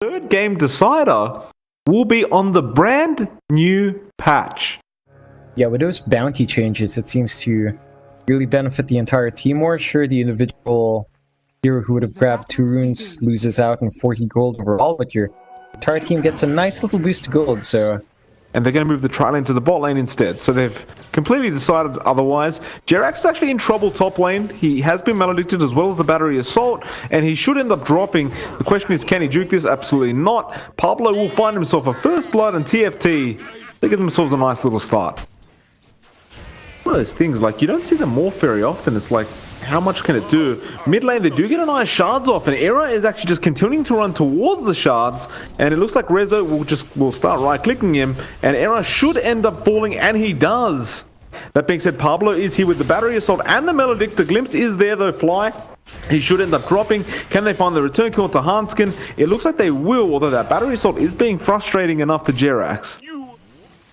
third game decider will be on the brand new patch. Yeah, with those bounty changes, it seems to really benefit the entire team more. Sure, the individual hero who would have grabbed 2 runes loses out in 40 gold overall, but your entire team gets a nice little boost to gold, so... And they're going to move the tri lane to the bot lane instead. So they've completely decided otherwise. JerAx is actually in trouble top lane. He has been maledicted as well as the battery assault, and he should end up dropping. The question is, can he juke this? Absolutely not. Pablo will find himself a first blood, and TFT, they give themselves a nice little start. One of those things, like, you don't see them morph very often. It's like, how much can it do? Mid lane, they do get a nice shards off, and Era is actually just continuing to run towards the shards, and it looks like Rezo will start right-clicking him, and Era should end up falling, and he does. That being said, Pablo is here with the battery assault and the Melodic. The glimpse is there though, Fly. He should end up dropping. Can they find the return kill to Hanskin? It looks like they will, although that battery assault is being frustrating enough to JerAx.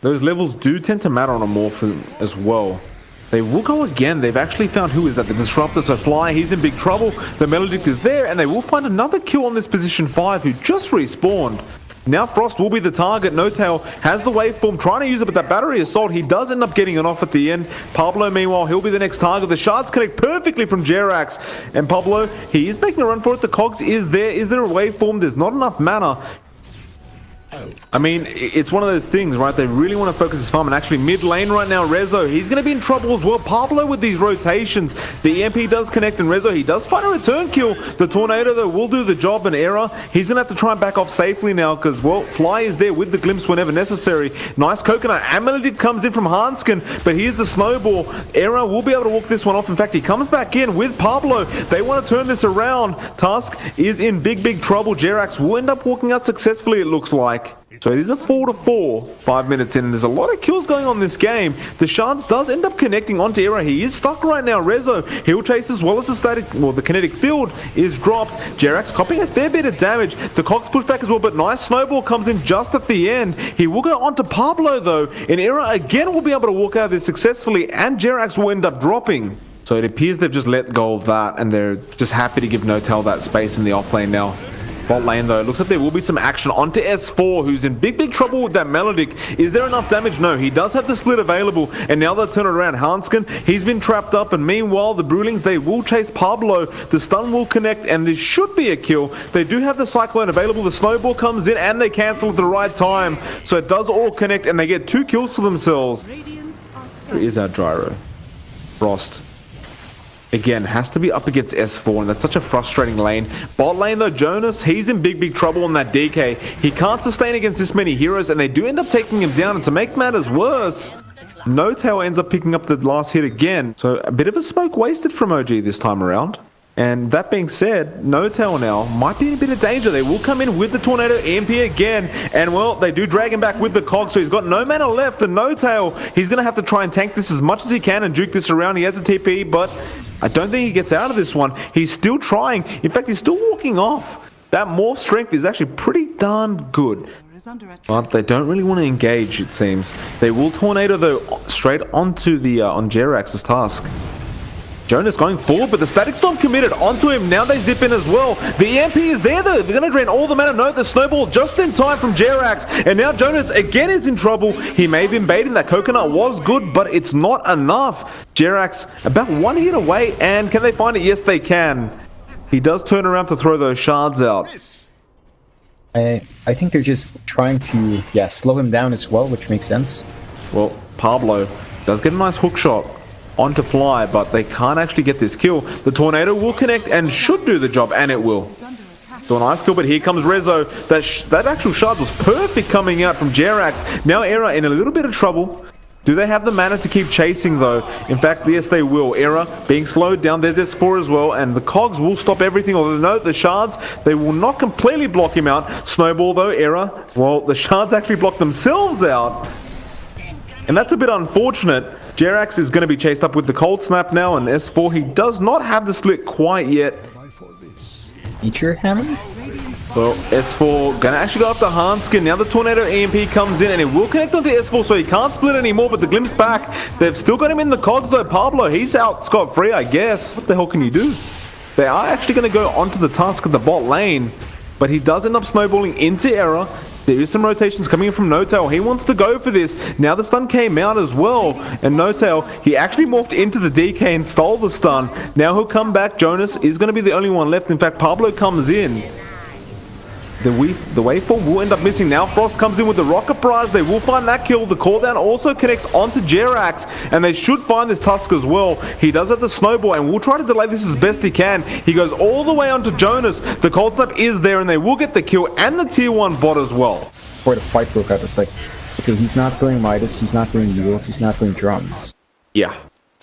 Those levels do tend to matter on a morph as well. They will go again. They've actually found who is that? The Disruptor. So Fly, he's in big trouble. The Melodic is there, and they will find another kill on this position 5 who just respawned. Now Frost will be the target. No Tail has the waveform, trying to use it, but that battery assault, he does end up getting it off at the end. Pablo, meanwhile, he'll be the next target. The shards connect perfectly from JerAx, and Pablo, he is making a run for it. The cogs is there. Is there a waveform? There's not enough mana. I mean, it's one of those things, right? They really want to focus his farm, and actually mid lane right now, Rezo, he's going to be in trouble as well. Pablo with these rotations. The EMP does connect, and Rezo, he does find a return kill. The Tornado, though, will do the job, and Era, he's going to have to try and back off safely now, because, well, Fly is there with the glimpse whenever necessary. Nice coconut. Amelodit comes in from Hanskin, but here's the snowball. Era will be able to walk this one off. In fact, he comes back in with Pablo. They want to turn this around. Tusk is in big trouble. JerAx will end up walking out successfully, it looks like. So it is a 4-4, 5 minutes in, and there's a lot of kills going on this game. The shards does end up connecting onto Era. He is stuck right now. Rezo, he'll chase as well as the static, well, the kinetic field is dropped. JerAx copying a fair bit of damage. The Cox push back as well, but nice snowball comes in just at the end. He will go onto Pablo though, and Era again will be able to walk out of this successfully, and JerAx will end up dropping. So it appears they've just let go of that, and they're just happy to give No-Tail that space in the off lane now. Bot lane though, it looks like there will be some action onto S4, who's in big trouble with that Melodic. Is there enough damage? No, he does have the split available, and now they'll turn it around. Hanskin, he's been trapped up, and meanwhile the Brewlings, they will chase Pablo. The stun will connect, and this should be a kill. They do have the Cyclone available. The snowball comes in, and they cancel at the right time. So it does all connect, and they get 2 kills for themselves. Where is our Gyro? Frost. Again, has to be up against S4, and that's such a frustrating lane. Bot lane though, Jonas, he's in big trouble on that DK. He can't sustain against this many heroes, and they do end up taking him down. And to make matters worse, No-Tail ends up picking up the last hit again. So a bit of a smoke wasted from OG this time around. And that being said, No-Tail now might be in a bit of danger. They will come in with the Tornado EMP again. And, well, they do drag him back with the Cog, so he's got no mana left. And No-Tail, he's going to have to try and tank this as much as he can and juke this around. He has a TP, but I don't think he gets out of this one. He's still trying. In fact, he's still walking off. That morph strength is actually pretty darn good. But they don't really want to engage, it seems. They will Tornado, though, straight onto the on JerAx's task. Jonas going forward, but the Static Storm committed onto him. Now they zip in as well. The EMP is there though. They're going to drain all the mana. No, the snowball just in time from JerAx. And now Jonas again is in trouble. He may have been baiting. That coconut was good, but it's not enough. JerAx about 1 hit away, and can they find it? Yes, they can. He does turn around to throw those shards out. I think they're just trying to, slow him down as well, which makes sense. Well, Pablo does get a nice hook shot onto Fly, but they can't actually get this kill. The Tornado will connect and should do the job, and it will. So a nice kill, but here comes Rezo. That actual shard was perfect coming out from JerAx. Now Era in a little bit of trouble. Do they have the mana to keep chasing though? In fact, yes they will. Era being slowed down. There's S4 as well, and the cogs will stop everything. Although no, the shards, they will not completely block him out. Snowball though, Era, well, the shards actually block themselves out. And that's a bit unfortunate. JerAx is going to be chased up with the Cold Snap now, and S4, he does not have the split quite yet. Feature hammer? Well, S4 going to actually go after Hanskin. Now the Tornado EMP comes in, and it will connect onto S4, so he can't split anymore, but the glimpse back. They've still got him in the cogs though. Pablo, he's out scot-free, I guess. What the hell can you do? They are actually going to go onto the task of the bot lane. but he does end up snowballing into Error. There is some rotations coming in from No-Tail. He wants to go for this. Now the stun came out as well. And No-Tail, he actually morphed into the DK and stole the stun. Now he'll come back. Jonas is going to be the only one left. In fact, Pablo comes in. The waveform will end up missing. Now Frost comes in with the rocket barrage. They will find that kill. The call down also connects onto Jerax, and they should find this Tusk as well. He does have the snowball and will try to delay this as best he can. He goes all the way onto Jonas. The cold snap is there, and they will get the kill and the tier 1 bot as well. Before the fight broke out, it's like, okay, he's not doing Midas, he's not doing Needles, he's not doing drums. Yeah,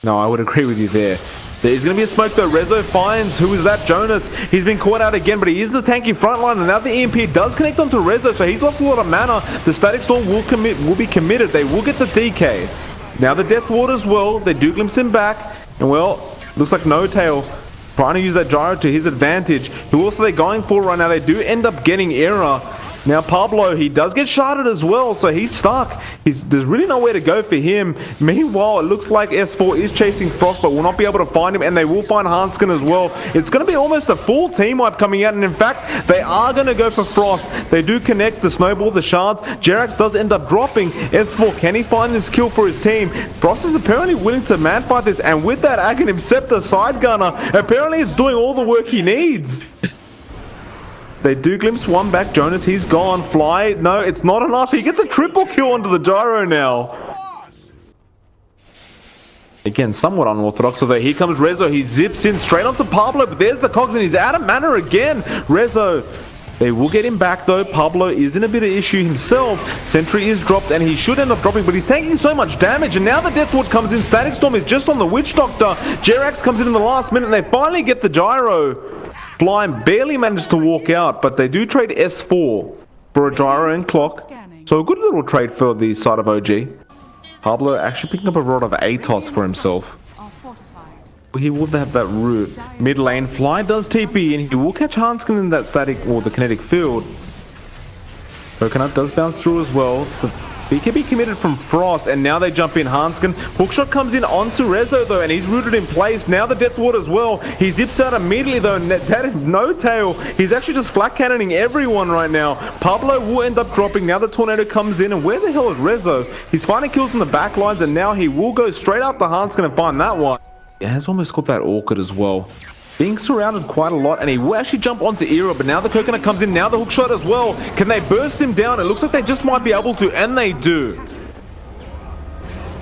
no, I would agree with you there. There's going to be a smoke though. Rezo finds, who is that? Jonas. He's been caught out again, but he is the tanky frontline, and now the EMP does connect onto Rezo, so he's lost a lot of mana. The Static Storm will be committed. They will get the DK. Now the Death Ward as well. They do glimpse him back, and well, looks like No-Tail trying to use that gyro to his advantage. Who else are they going for right now? They do end up getting Error. Now Pablo, he does get sharded as well, so he's stuck. There's really nowhere to go for him. Meanwhile, it looks like S4 is chasing Frost, but will not be able to find him, and they will find Hanskin as well. It's going to be almost a full team wipe coming out, and in fact, they are going to go for Frost. They do connect the snowball, the shards. Jerax does end up dropping. S4, can he find this kill for his team? Frost is apparently willing to man-fight this, and with that Aghanim Scepter side gunner, apparently it's doing all the work he needs. They do glimpse one back. Jonas, he's gone. Fly, no, it's not enough. He gets a triple kill onto the gyro now. Again, somewhat unorthodox, although here comes Rezo. He zips in straight onto Pablo, but there's the cogs, and he's out of mana again. Rezo, they will get him back though. Pablo is in a bit of issue himself. Sentry is dropped, and he should end up dropping, but he's taking so much damage, and now the Death Ward comes in. Static Storm is just on the Witch Doctor. Jerax comes in the last minute, and they finally get the gyro. Blind barely managed to walk out, but they do trade S4 for a gyro and clock. So a good little trade for the side of OG. Pablo actually picking up a rod of Atos for himself. He would have that root. Mid lane, Fly does TP, and he will catch Hanskin in that static or the kinetic field. Coconut does bounce through as well. The BKB committed from Frost, and now they jump in. Hanskin. Hookshot comes in onto Rezo though, and he's rooted in place. Now the Death Ward as well. He zips out immediately though. No-Tail. He's actually just flat cannoning everyone right now. Pablo will end up dropping. Now the Tornado comes in, and where the hell is Rezo? He's finding kills in the back lines, and now he will go straight after Hanskin and find that one. He has almost got that Orchid as well. Being surrounded quite a lot, and he will actually jump onto Era, but now the Coconut comes in, now the hookshot as well. Can they burst him down? It looks like they just might be able to, and they do.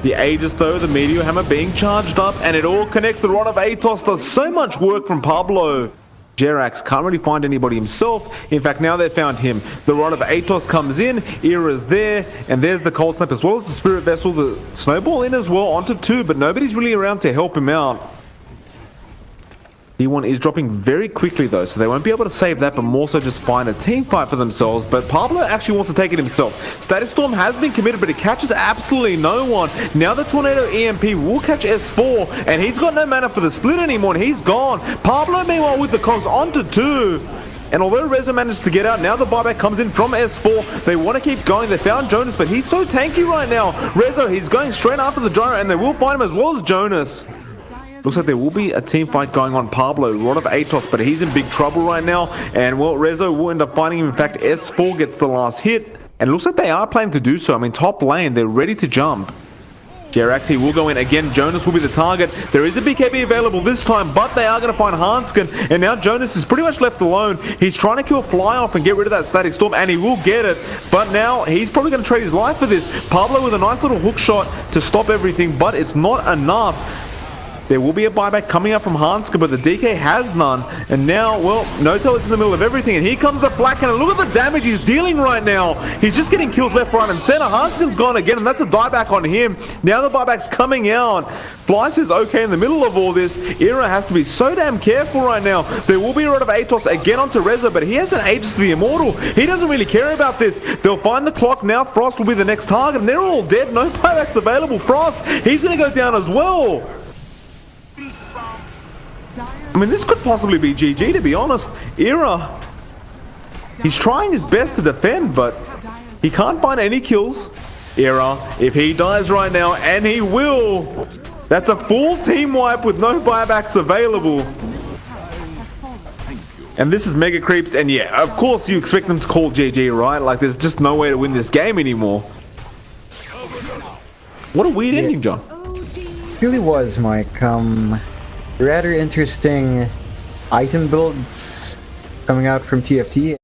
The Aegis though, the Meteor Hammer being charged up, and it all connects. The Rod of Atos does so much work from Pablo. Jerax can't really find anybody himself. In fact, now they've found him. The Rod of Atos comes in, Era's there, and there's the Cold Snap as well as the Spirit Vessel. The Snowball in as well onto 2, but nobody's really around to help him out. D1 is dropping very quickly though, so they won't be able to save that, but more so just find a team fight for themselves. But Pablo actually wants to take it himself. Static Storm has been committed, but it catches absolutely no one. Now the Tornado EMP will catch S4, and he's got no mana for the split anymore, and he's gone. Pablo meanwhile with the cogs onto 2. And although Rezo managed to get out, now the buyback comes in from S4. They want to keep going. They found Jonas, but he's so tanky right now. Rezo, he's going straight after the gyro, and they will find him as well as Jonas. Looks like there will be a team fight going on. Pablo, Rod of Atos, but he's in big trouble right now. And well, Rezo will end up finding him. In fact, S4 gets the last hit. And it looks like they are planning to do so. I mean, top lane, they're ready to jump. Jerax, he will go in again. Jonas will be the target. There is a BKB available this time, but they are going to find Hanskin. And now Jonas is pretty much left alone. He's trying to kill Fly off and get rid of that Static Storm, and he will get it. But now he's probably going to trade his life for this. Pablo with a nice little hook shot to stop everything, but it's not enough. There will be a buyback coming up from Hanskin, but the DK has none. And now, well, No-Tail is in the middle of everything. And here comes the Black Cannon. Look at the damage he's dealing right now. He's just getting kills left, right, and center. Hanskin's gone again, and that's a dieback on him. Now the buyback's coming out. Fly says okay in the middle of all this. Era has to be so damn careful right now. There will be a Rod of Atos again onto Rezo, but he has an Aegis to the Immortal. He doesn't really care about this. They'll find the clock now. Frost will be the next target, and they're all dead. No buybacks available. Frost, he's going to go down as well. I mean, this could possibly be GG, to be honest. Era, he's trying his best to defend, but he can't find any kills. Era, if he dies right now, and he will, that's a full team wipe with no buybacks available. And this is Mega Creeps, and yeah, of course you expect them to call GG, right? Like, there's just no way to win this game anymore. What a weird ending, John. It really was, Mike. Rather interesting item builds coming out from TFT.